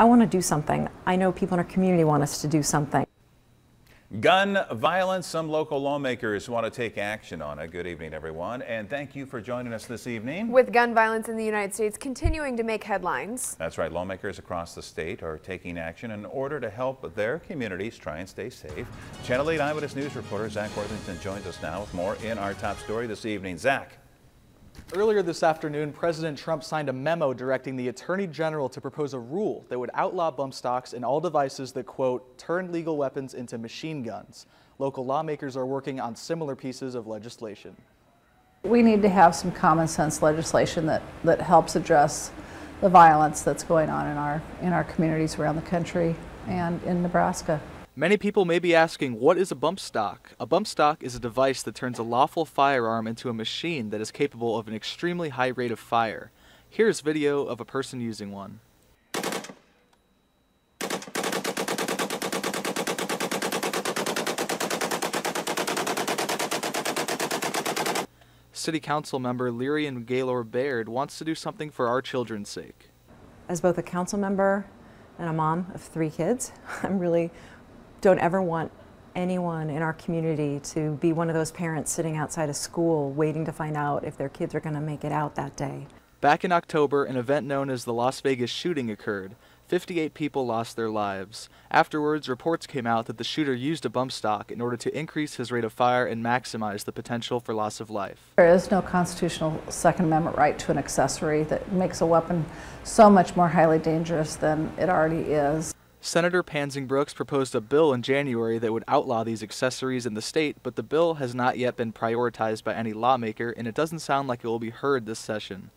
I want to do something. I know people in our community want us to do something. Gun violence, some local lawmakers want to take action on it. Good evening, everyone, and thank you for joining us this evening. With gun violence in the United States continuing to make headlines. That's right, lawmakers across the state are taking action in order to help their communities try and stay safe. Channel 8 Eyewitness News reporter Zach Worthington joins us now with more in our top story this evening. Zach. Earlier this afternoon, President Trump signed a memo directing the Attorney General to propose a rule that would outlaw bump stocks in all devices that, quote, turn legal weapons into machine guns. Local lawmakers are working on similar pieces of legislation. We need to have some common sense legislation that helps address the violence that's going on in our communities around the country and in Nebraska. Many people may be asking, what is a bump stock? A bump stock is a device that turns a lawful firearm into a machine that is capable of an extremely high rate of fire. Here's video of a person using one. City Council member Leary and Gaylor Baird wants to do something for our children's sake. As both a council member and a mom of 3 kids, don't ever want anyone in our community to be one of those parents sitting outside a school waiting to find out if their kids are going to make it out that day. Back in October, an event known as the Las Vegas shooting occurred. 58 people lost their lives. Afterwards, reports came out that the shooter used a bump stock in order to increase his rate of fire and maximize the potential for loss of life. There is no constitutional Second Amendment right to an accessory that makes a weapon so much more highly dangerous than it already is. Senator Pansing Brooks proposed a bill in January that would outlaw these accessories in the state, but the bill has not yet been prioritized by any lawmaker, and it doesn't sound like it will be heard this session.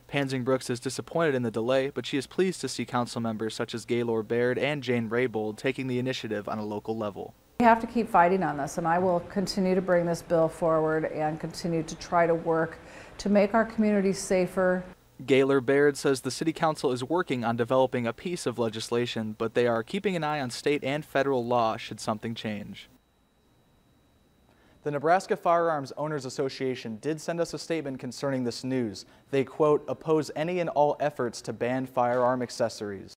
Pansing Brooks is disappointed in the delay, but she is pleased to see council members such as Gaylor Baird and Jane Raybould taking the initiative on a local level. We have to keep fighting on this, and I will continue to bring this bill forward and continue to try to work to make our communities safer. Gaylor Baird says the City Council is working on developing a piece of legislation, but they are keeping an eye on state and federal law should something change. The Nebraska Firearms Owners Association did send us a statement concerning this news. They, quote, oppose any and all efforts to ban firearm accessories.